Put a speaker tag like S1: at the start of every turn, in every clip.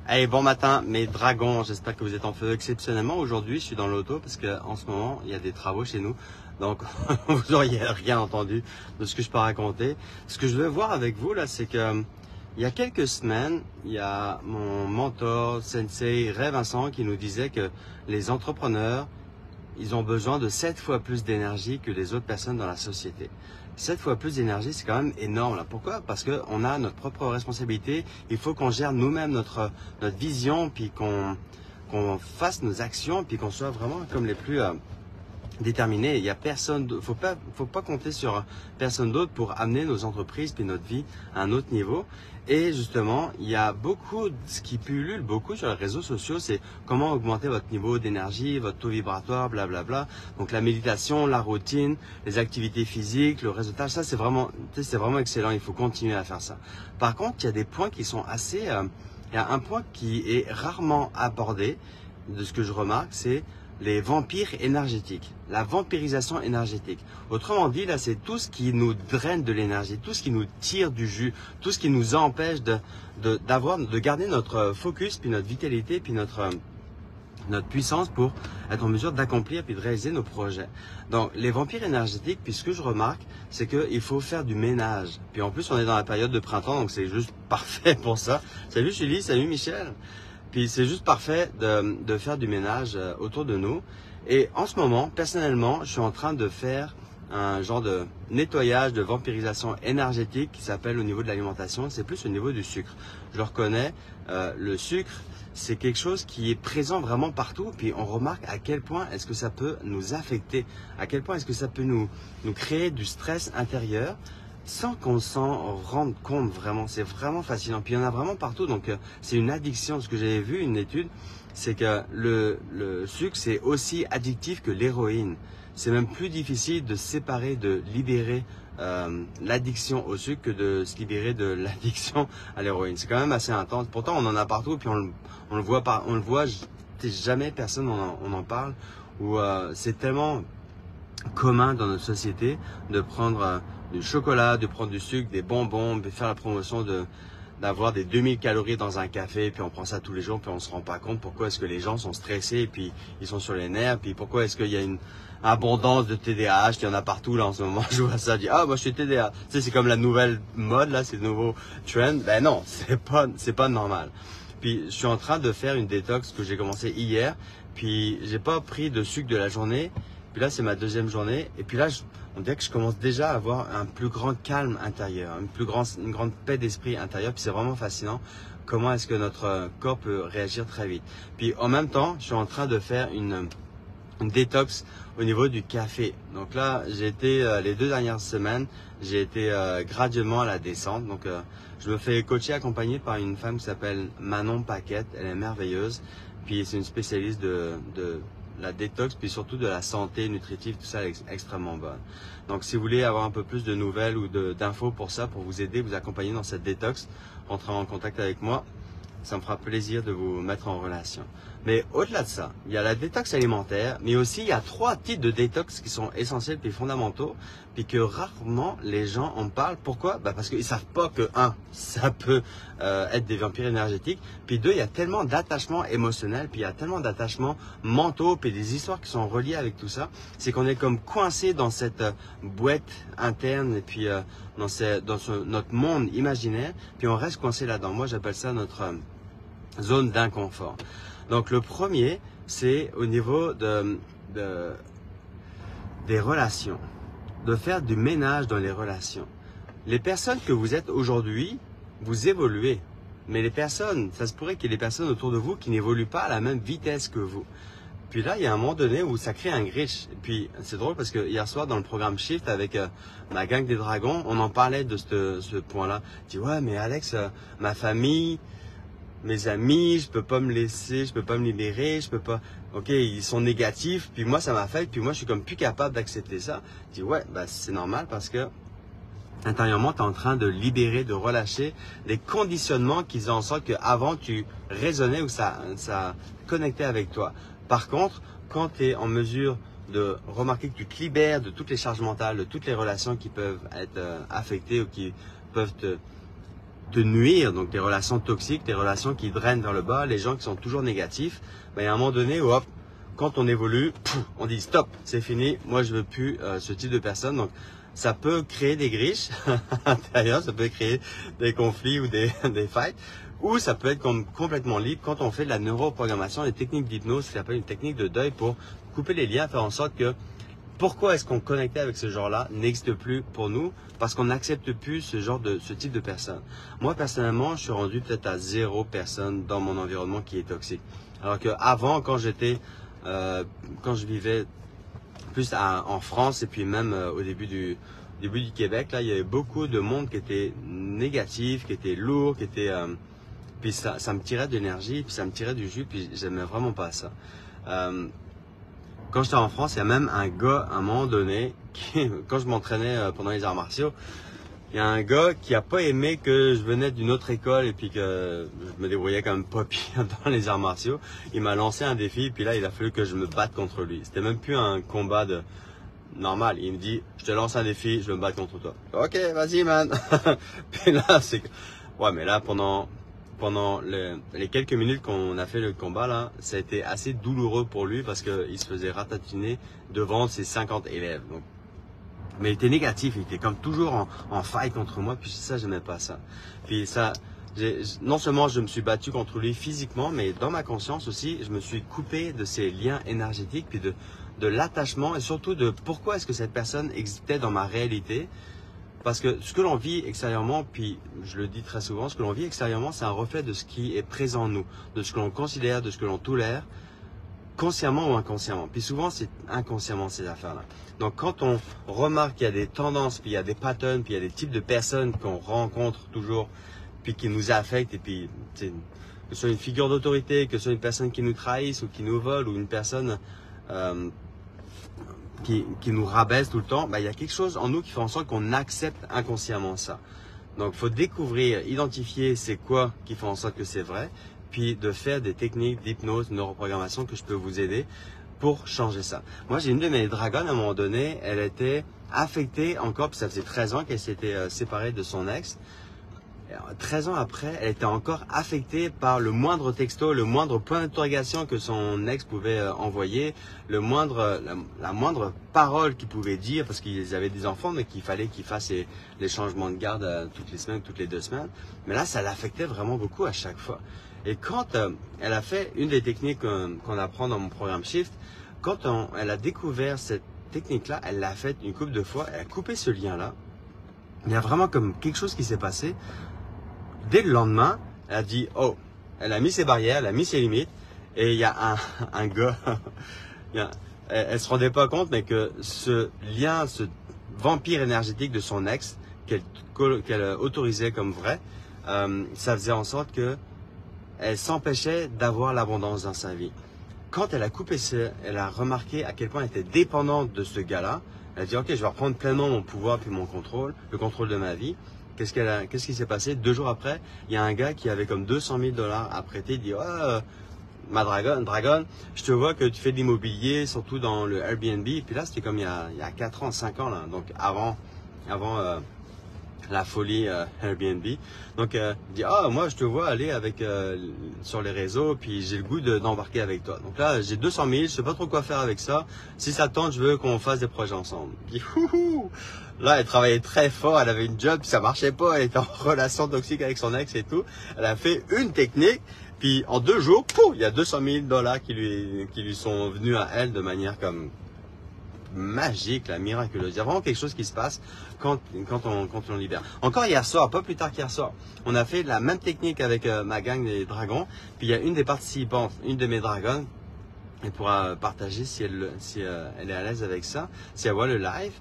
S1: Hey, bon matin mes dragons, j'espère que vous êtes en feu exceptionnellement. Aujourd'hui je suis dans l'auto parce qu'en ce moment il y a des travaux chez nous. Donc vous n'auriez rien entendu de ce que je peux raconter. Ce que je veux voir avec vous là, c'est que il y a quelques semaines, il y a mon mentor, sensei Ray Vincent qui nous disait que les entrepreneurs, ils ont besoin de 7 fois plus d'énergie que les autres personnes dans la société. 7 fois plus d'énergie, c'est quand même énorme là. Pourquoi? Parce qu'on a notre propre responsabilité. Il faut qu'on gère nous-mêmes notre vision, puis qu'on fasse nos actions, puis qu'on soit vraiment comme les plus déterminés. Il y a personne, faut pas compter sur personne d'autre pour amener nos entreprises puis notre vie à un autre niveau. Et justement, il y a beaucoup, ce qui pullule beaucoup sur les réseaux sociaux, c'est comment augmenter votre niveau d'énergie, votre taux vibratoire, blablabla. Donc la méditation, la routine, les activités physiques, le réseautage, ça c'est vraiment excellent. Il faut continuer à faire ça. Par contre, il y a des points qui sont assez, il y a un point qui est rarement abordé, de ce que je remarque, c'est les vampires énergétiques, la vampirisation énergétique. Autrement dit, là, c'est tout ce qui nous draine de l'énergie, tout ce qui nous tire du jus, tout ce qui nous empêche de garder notre focus, puis notre vitalité, puis notre puissance pour être en mesure d'accomplir puis de réaliser nos projets. Donc, les vampires énergétiques, puis ce que je remarque, c'est qu'il faut faire du ménage. Puis en plus, on est dans la période de printemps, donc c'est juste parfait pour ça. Salut Julie, salut Michel. Puis c'est juste parfait de faire du ménage autour de nous. Et en ce moment, personnellement, je suis en train de faire un genre de nettoyage, de vampirisation énergétique qui s'appelle au niveau de l'alimentation. C'est plus au niveau du sucre. Je le reconnais, le sucre, c'est quelque chose qui est présent vraiment partout. Puis on remarque à quel point est-ce que ça peut nous affecter, à quel point est-ce que ça peut nous créer du stress intérieur, sans qu'on s'en rende compte vraiment. C'est vraiment fascinant. Puis il y en a vraiment partout. Donc c'est une addiction. Ce que j'avais vu, une étude, c'est que le sucre, c'est aussi addictif que l'héroïne. C'est même plus difficile de séparer, de libérer l'addiction au sucre que de se libérer de l'addiction à l'héroïne. C'est quand même assez intense. Pourtant, on en a partout. Puis on le voit jamais personne on en parle. Ou c'est tellement commun dans notre société de prendre du chocolat, de prendre du sucre, des bonbons, de faire la promotion d'avoir des 2000 calories dans un café, puis on prend ça tous les jours, puis on se rend pas compte pourquoi est-ce que les gens sont stressés, et puis ils sont sur les nerfs, puis pourquoi est-ce qu'il y a une abondance de TDAH, il y en a partout là en ce moment. Je vois ça, je dis ah moi je suis TDAH. Tu sais, c'est comme la nouvelle mode là, c'est le nouveau trend. Ben non, c'est pas normal. Puis je suis en train de faire une détox que j'ai commencé hier, puis j'ai pas pris de sucre de la journée. Puis là, c'est ma deuxième journée. Et puis là, on dirait que je commence déjà à avoir un plus grand calme intérieur, une grande paix d'esprit intérieur. Puis c'est vraiment fascinant comment est-ce que notre corps peut réagir très vite. Puis en même temps, je suis en train de faire une détox au niveau du café. Donc là, j'ai été les 2 dernières semaines, j'ai été graduellement à la descente. Donc je me fais coacher, accompagné par une femme qui s'appelle Manon Paquette. Elle est merveilleuse. Puis c'est une spécialiste de la détox, puis surtout de la santé nutritive, tout ça est extrêmement bonne. Donc si vous voulez avoir un peu plus de nouvelles ou d'infos pour ça, pour vous aider, vous accompagner dans cette détox, rentrez en contact avec moi. Ça me fera plaisir de vous mettre en relation. Mais au-delà de ça, il y a la détox alimentaire, mais aussi il y a 3 types de détox qui sont essentiels puis fondamentaux, puis que rarement les gens en parlent. Pourquoi? Parce qu'ils savent pas que ça peut être des vampires énergétiques, puis 2, il y a tellement d'attachements émotionnels, puis il y a tellement d'attachements mentaux, puis des histoires qui sont reliées avec tout ça, c'est qu'on est comme coincé dans cette boîte interne, et puis dans notre monde imaginaire, puis on reste coincé là-dedans. Moi, j'appelle ça notre zone d'inconfort. Donc le premier, c'est au niveau des relations, de faire du ménage dans les relations. Les personnes que vous êtes aujourd'hui, vous évoluez. Mais les personnes, ça se pourrait qu'il y ait des personnes autour de vous qui n'évoluent pas à la même vitesse que vous. Puis là, il y a un moment donné où ça crée un glitch. Et puis c'est drôle parce que hier soir, dans le programme Shift avec ma gang des dragons, on en parlait de ce point-là. Je dis ouais, mais Alex, ma famille, mes amis, je peux pas me laisser, je peux pas me libérer, je peux pas. Ok, ils sont négatifs, puis moi ça m'affecte, puis moi je suis comme plus capable d'accepter ça. Je dis ouais, c'est normal parce que intérieurement tu es en train de libérer, de relâcher des conditionnements qui faisaient en sorte qu'avant tu résonnais ou ça connectait avec toi. Par contre, quand tu es en mesure de remarquer que tu te libères de toutes les charges mentales, de toutes les relations qui peuvent être affectées ou qui peuvent te te nuire, donc tes relations toxiques, tes relations qui drainent vers le bas, les gens qui sont toujours négatifs, il y a un moment donné où hop, quand on évolue, on dit stop, c'est fini, moi je veux plus ce type de personne. Donc ça peut créer des griches à l'intérieur, ça peut créer des conflits ou des fights, ou ça peut être complètement libre quand on fait de la neuroprogrammation, des techniques d'hypnose, ce qu'on appelle une technique de deuil pour couper les liens, faire en sorte que pourquoi est-ce qu'on connectait avec ce genre-là n'existe plus pour nous, parce qu'on n'accepte plus ce type de personne. Moi personnellement, je suis rendu peut-être à 0 personne dans mon environnement qui est toxique. Alors qu'avant, quand je vivais plus en France et puis même au début du Québec, là, il y avait beaucoup de monde qui était négatif, qui était lourd, puis ça me tirait de l'énergie, puis ça me tirait du jus, puis j'aimais vraiment pas ça. Quand j'étais en France, il y a même un gars, à un moment donné, quand je m'entraînais pendant les arts martiaux, il y a un gars qui a pas aimé que je venais d'une autre école et puis que je me débrouillais quand même pas pire dans les arts martiaux. Il m'a lancé un défi, puis là, il a fallu que je me batte contre lui. C'était même plus un combat normal. Il me dit, je te lance un défi, je veux me battre contre toi. Ok, vas-y, man. Puis là, ouais, mais là, pendant les quelques minutes qu'on a fait le combat, là, ça a été assez douloureux pour lui parce qu'il se faisait ratatiner devant ses 50 élèves. Donc, mais il était négatif, il était comme toujours en fight contre moi, puis ça, j'aimais pas ça. Puis ça, non seulement je me suis battu contre lui physiquement, mais dans ma conscience aussi, je me suis coupé de ces liens énergétiques, puis de l'attachement, et surtout de pourquoi est-ce que cette personne existait dans ma réalité. Parce que ce que l'on vit extérieurement, puis je le dis très souvent, ce que l'on vit extérieurement, c'est un reflet de ce qui est présent en nous, de ce que l'on considère, de ce que l'on tolère, consciemment ou inconsciemment. Puis souvent, c'est inconsciemment ces affaires-là. Donc quand on remarque qu'il y a des tendances, puis il y a des patterns, puis il y a des types de personnes qu'on rencontre toujours, puis qui nous affectent, et puis que ce soit une figure d'autorité, que ce soit une personne qui nous trahisse ou qui nous vole, ou une personne qui nous rabaisse tout le temps, il y a quelque chose en nous qui fait en sorte qu'on accepte inconsciemment ça. Donc il faut découvrir, identifier c'est quoi qui fait en sorte que c'est vrai, puis de faire des techniques d'hypnose, de neuroprogrammation que je peux vous aider pour changer ça. Moi, j'ai une de mes dragonnes, à un moment donné, elle était affectée encore, puis ça faisait 13 ans qu'elle s'était séparée de son ex. 13 ans après, elle était encore affectée par le moindre texto, le moindre point d'interrogation que son ex pouvait envoyer, la moindre parole qu'il pouvait dire, parce qu'ils avaient des enfants, mais qu'il fallait qu'ils fassent les changements de garde toutes les semaines, toutes les 2 semaines. Mais là, ça l'affectait vraiment beaucoup à chaque fois. Et quand elle a fait une des techniques qu'on apprend dans mon programme Shift, quand elle a découvert cette technique-là, elle l'a faite une couple de fois, elle a coupé ce lien-là. Il y a vraiment comme quelque chose qui s'est passé. Dès le lendemain, elle a dit, oh, elle a mis ses barrières, elle a mis ses limites, et il y a un gars, elle se rendait pas compte, mais que ce lien, ce vampire énergétique de son ex, qu'elle autorisait comme vrai, ça faisait en sorte que elle s'empêchait d'avoir l'abondance dans sa vie. Quand elle a coupé elle a remarqué à quel point elle était dépendante de ce gars-là. Elle a dit, ok, je vais reprendre pleinement mon pouvoir puis mon contrôle, le contrôle de ma vie. Qu'est-ce qui s'est passé? 2 jours après, il y a un gars qui avait comme 200 000 $ à prêter. Il dit, ma dragonne, je te vois que tu fais de l'immobilier, surtout dans le Airbnb. Puis là, c'était comme il y a 4 ans, 5 ans, là. Donc avant la folie Airbnb. Donc, il dit, moi, je te vois aller sur les réseaux, puis j'ai le goût d'embarquer avec toi. Donc là, j'ai 200 000, je sais pas trop quoi faire avec ça. Si ça tente, je veux qu'on fasse des projets ensemble. Puis, là, elle travaillait très fort, elle avait une job, puis ça marchait pas, elle était en relation toxique avec son ex et tout. Elle a fait une technique, puis en 2 jours, il y a 200 000 $ qui lui sont venus à elle de manière comme magique, la miraculeuse. Il y a vraiment quelque chose qui se passe quand on libère. Encore hier soir, pas plus tard qu'hier soir, on a fait la même technique avec ma gang des dragons. Puis il y a une des participantes, une de mes dragonnes, elle pourra partager si elle est à l'aise avec ça, si elle voit le live.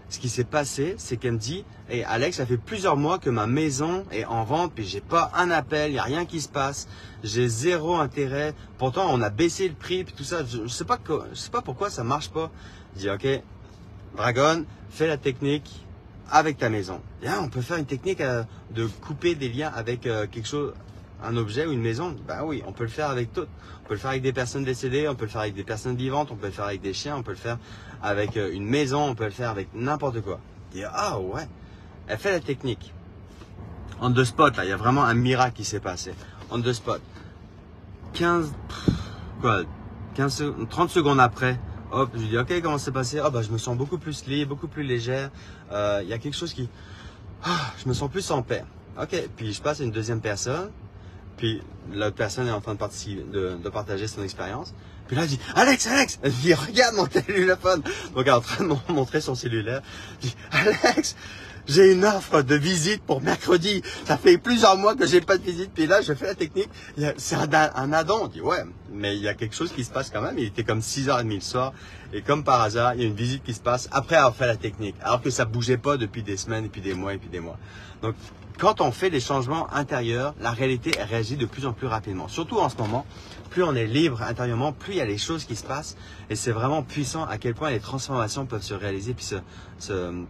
S1: Ce qui s'est passé, c'est qu'elle me dit, hey Alex, ça fait plusieurs mois que ma maison est en vente, puis j'ai pas un appel, il n'y a rien qui se passe, j'ai 0 intérêt. Pourtant, on a baissé le prix, puis tout ça. Je sais pas pourquoi ça marche pas. Je dis, ok, Dragon, fais la technique avec ta maison. Et là, on peut faire une technique de couper des liens avec quelque chose, un objet ou une maison. Ben oui, on peut le faire avec tout. On peut le faire avec des personnes décédées, on peut le faire avec des personnes vivantes, on peut le faire avec des chiens, on peut le faire avec une maison, on peut le faire avec n'importe quoi. Et ouais, elle fait la technique. On the spot, là, il y a vraiment un miracle qui s'est passé. On the spot. 30 secondes après, hop, je lui dis, ok, comment c'est passé? Oh, bah, je me sens beaucoup plus libre, beaucoup plus légère. Il y a quelque chose qui... je me sens plus en paix. Ok, puis je passe à une deuxième personne. Puis l'autre personne est en train de partager son expérience. Puis là, elle dit, Alex, elle dit, regarde mon téléphone. Donc elle est en train de me montrer son cellulaire. Je dis, Alex, j'ai une offre de visite pour mercredi. Ça fait plusieurs mois que j'ai pas de visite. Puis là, je fais la technique. C'est un addon. On dit, ouais, mais il y a quelque chose qui se passe quand même. Il était comme 6h30 le soir. Et comme par hasard, il y a une visite qui se passe après avoir fait la technique. Alors que ça bougeait pas depuis des semaines, et puis des mois, et puis des mois. Donc, quand on fait des changements intérieurs, la réalité réagit de plus en plus rapidement. Surtout en ce moment, plus on est libre intérieurement, plus il y a des choses qui se passent. Et c'est vraiment puissant à quel point les transformations peuvent se réaliser puis se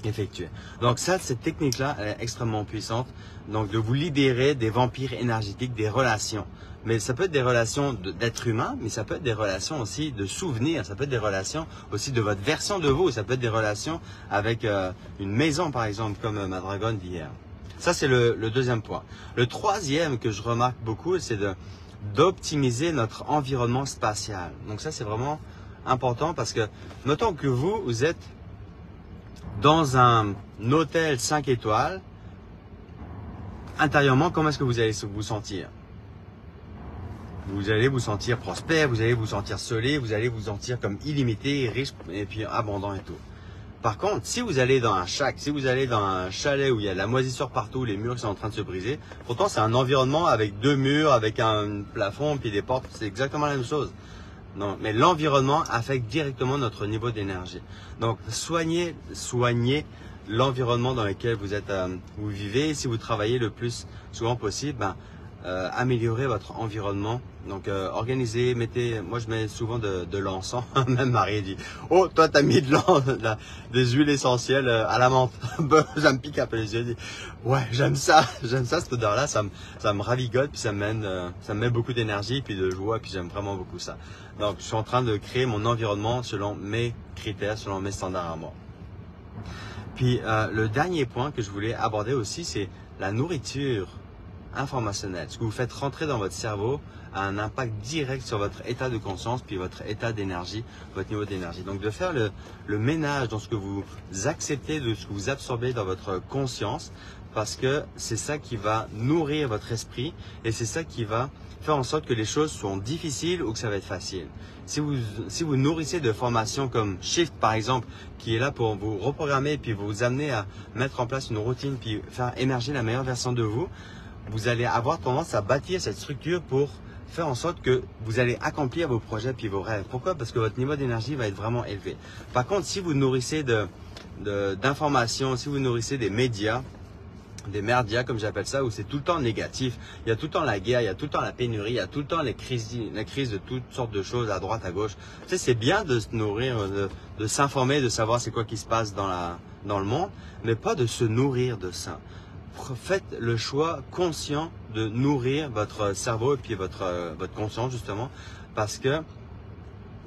S1: effectuer. Donc ça, cette technique-là, elle est extrêmement puissante. Donc de vous libérer des vampires énergétiques, des relations. Mais ça peut être des relations d'êtres humains, mais ça peut être des relations aussi de souvenirs, ça peut être des relations aussi de votre version de vous, ça peut être des relations avec une maison par exemple, comme ma dragonne d'hier. Ça c'est le deuxième point. Le troisième que je remarque beaucoup, c'est d'optimiser notre environnement spatial. Donc ça c'est vraiment important parce que, notons que vous êtes dans un hôtel 5 étoiles, intérieurement, comment est-ce que vous allez vous sentir? Vous allez vous sentir prospère, vous allez vous sentir solide, vous allez vous sentir comme illimité, riche et puis abondant et tout. Par contre, si vous allez dans un shack, si vous allez dans un chalet où il y a de la moisissure partout, les murs qui sont en train de se briser, pourtant c'est un environnement avec 2 murs, avec un plafond puis des portes, c'est exactement la même chose. Non, mais l'environnement affecte directement notre niveau d'énergie. Donc, soignez l'environnement dans lequel vous vivez. Si vous travaillez le plus souvent possible, améliorez votre environnement. Donc, organisez, moi je mets souvent de l'encens. Même Marie dit, oh, toi t'as mis des huiles essentielles à la menthe. Ça me pique un peu les yeux. Ouais, j'aime ça cette odeur-là, ça me ravigote, puis ça me met beaucoup d'énergie, puis de joie, puis j'aime vraiment beaucoup ça. Donc, je suis en train de créer mon environnement selon mes critères, selon mes standards à moi. Puis, le dernier point que je voulais aborder aussi, c'est la nourriture informationnelle. Ce que vous faites rentrer dans votre cerveau a un impact direct sur votre état de conscience, puis votre état d'énergie, votre niveau d'énergie. Donc, de faire le ménage dans ce que vous acceptez, de ce que vous absorbez dans votre conscience, parce que c'est ça qui va nourrir votre esprit et c'est ça qui va faire en sorte que les choses sont difficiles ou que ça va être facile. Si vous nourrissez de formations comme Shift par exemple, qui est là pour vous reprogrammer puis vous amener à mettre en place une routine puis faire émerger la meilleure version de vous, vous allez avoir tendance à bâtir cette structure pour faire en sorte que vous allez accomplir vos projets puis vos rêves. Pourquoi? Parce que votre niveau d'énergie va être vraiment élevé. Par contre, si vous nourrissez d'informations, si vous nourrissez des médias, des merdias comme j'appelle ça, où c'est tout le temps négatif, il y a tout le temps la guerre, il y a tout le temps la pénurie, il y a tout le temps les crises de toutes sortes de choses à droite, à gauche. Tu sais, c'est bien de se nourrir, de s'informer, de savoir c'est quoi qui se passe dans le monde, mais pas de se nourrir de ça. Faites le choix conscient de nourrir votre cerveau et puis votre conscience justement, parce que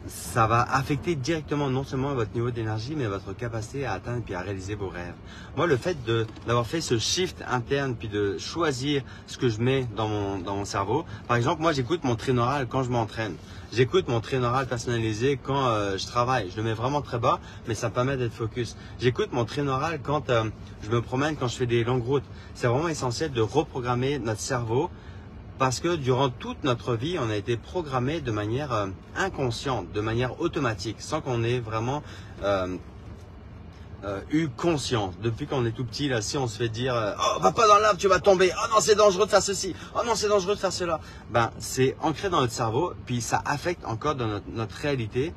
S1: ça va affecter directement non seulement votre niveau d'énergie, mais votre capacité à atteindre puis à réaliser vos rêves. Moi, le fait d'avoir fait ce shift interne puis de choisir ce que je mets dans mon cerveau. Par exemple, moi, j'écoute mon trénoral quand je m'entraîne. J'écoute mon trénoral personnalisé quand je travaille. Je le mets vraiment très bas, mais ça me permet d'être focus. J'écoute mon trénoral quand je me promène, quand je fais des longues routes. C'est vraiment essentiel de reprogrammer notre cerveau. Parce que durant toute notre vie, on a été programmé de manière inconsciente, de manière automatique, sans qu'on ait vraiment eu conscience. Depuis qu'on est tout petit, là, si on se fait dire oh, va pas dans l'arbre, tu vas tomber. Oh non, c'est dangereux de faire ceci. Oh non, c'est dangereux de faire cela. C'est ancré dans notre cerveau, puis ça affecte encore dans notre réalité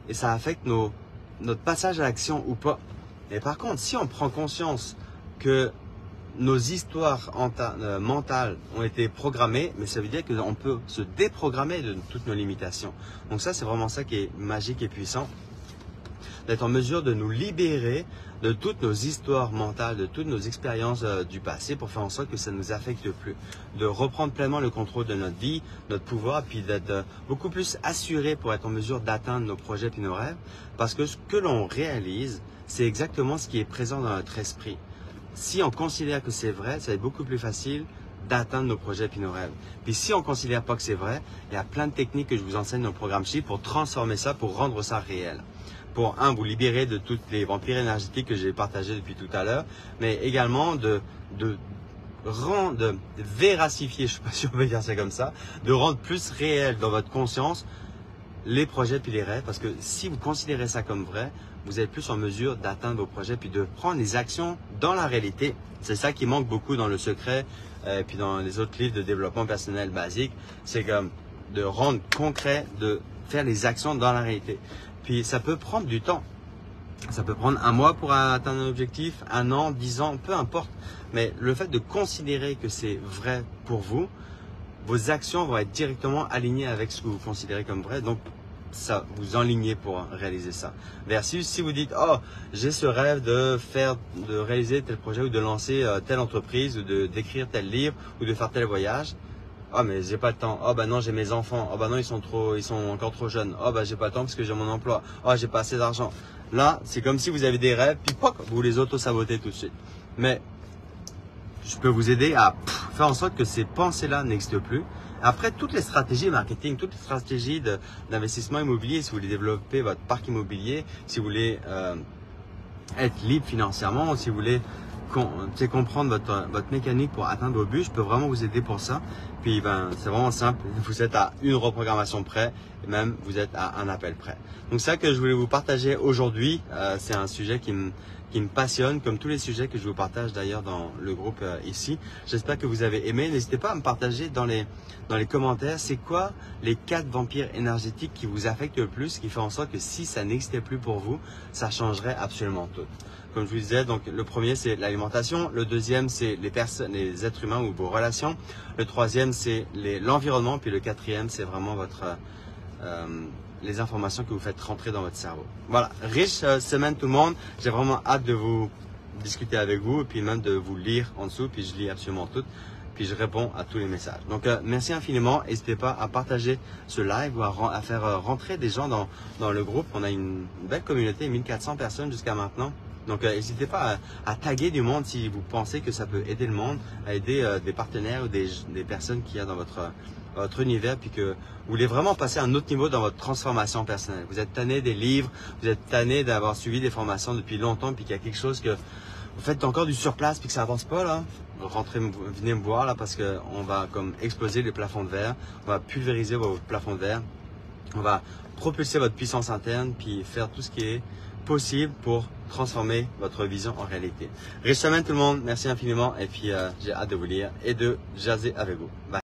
S1: et ça affecte notre passage à l'action ou pas. Et par contre, si on prend conscience que nos histoires mentales ont été programmées, mais ça veut dire qu'on peut se déprogrammer de toutes nos limitations. Donc ça, c'est vraiment ça qui est magique et puissant, d'être en mesure de nous libérer de toutes nos histoires mentales, de toutes nos expériences du passé pour faire en sorte que ça ne nous affecte plus. De reprendre pleinement le contrôle de notre vie, notre pouvoir, puis d'être beaucoup plus assuré pour être en mesure d'atteindre nos projets puis nos rêves. Parce que ce que l'on réalise, c'est exactement ce qui est présent dans notre esprit. si on considère que c'est vrai, ça va être beaucoup plus facile d'atteindre nos projets et nos rêves. Puis si on ne considère pas que c'est vrai, il y a plein de techniques que je vous enseigne dans le programme Shift pour transformer ça, pour rendre ça réel. Pour vous libérer de toutes les vampires énergétiques que j'ai partagées depuis tout à l'heure, mais également de véracifier, je ne sais pas si on peut dire ça comme ça, de rendre plus réel dans votre conscience les projets puis les rêves, parce que si vous considérez ça comme vrai, vous êtes plus en mesure d'atteindre vos projets puis de prendre les actions dans la réalité. C'est ça qui manque beaucoup dans le secret et puis dans les autres livres de développement personnel basique, c'est comme de rendre concret, de faire les actions dans la réalité. Puis ça peut prendre du temps. Ça peut prendre un mois pour atteindre un objectif, 1 an, 10 ans, peu importe. Mais le fait de considérer que c'est vrai pour vous, vos actions vont être directement alignées avec ce que vous considérez comme vrai. Donc, ça vous enlignez pour réaliser ça. Versus si vous dites, oh, j'ai ce rêve de réaliser tel projet ou de lancer telle entreprise ou d'écrire tel livre ou de faire tel voyage. Ah, mais j'ai pas le temps. Oh, bah non, j'ai mes enfants. Oh, bah non, ils sont encore trop jeunes. Oh, bah j'ai pas le temps parce que j'ai mon emploi. Oh, j'ai pas assez d'argent. Là, c'est comme si vous avez des rêves, puis poc, vous les auto-sabotez tout de suite. Mais je peux vous aider à faire en sorte que ces pensées-là n'existent plus. Après, toutes les stratégies marketing, toutes les stratégies d'investissement immobilier, si vous voulez développer votre parc immobilier, si vous voulez être libre financièrement, si vous voulez comprendre votre mécanique pour atteindre vos buts, je peux vraiment vous aider pour ça. Puis c'est vraiment simple, vous êtes à une reprogrammation près et même vous êtes à un appel près. Donc ça que je voulais vous partager aujourd'hui, c'est un sujet qui me passionne, comme tous les sujets que je vous partage d'ailleurs dans le groupe ici. J'espère que vous avez aimé. N'hésitez pas à me partager dans les commentaires, c'est quoi les 4 vampires énergétiques qui vous affectent le plus, qui fait en sorte que si ça n'existait plus pour vous, ça changerait absolument tout. Comme je vous disais, donc le premier c'est l'alimentation, le deuxième c'est les êtres humains ou vos relations, le troisième c'est l'environnement, puis le quatrième c'est vraiment les informations que vous faites rentrer dans votre cerveau. Voilà, riche semaine tout le monde. J'ai vraiment hâte de vous discuter avec vous et puis même de vous lire en dessous. Puis je lis absolument tout. Puis je réponds à tous les messages. Donc merci infiniment. N'hésitez pas à partager ce live ou à faire rentrer des gens dans le groupe. On a une belle communauté, 1400 personnes jusqu'à maintenant. Donc n'hésitez pas à taguer du monde si vous pensez que ça peut aider le monde, à aider des partenaires ou des personnes qu'il y a dans votre univers, puis que vous voulez vraiment passer à un autre niveau dans votre transformation personnelle. Vous êtes tanné des livres, vous êtes tanné d'avoir suivi des formations depuis longtemps, puis qu'il y a quelque chose que vous faites encore du surplace, puis que ça avance pas là. Venez me voir là parce que on va comme exploser les plafonds de verre, on va pulvériser vos plafonds de verre, on va propulser votre puissance interne, puis faire tout ce qui est possible pour transformer votre vision en réalité. Riche semaine tout le monde, merci infiniment et puis j'ai hâte de vous lire et de jaser avec vous. Bye.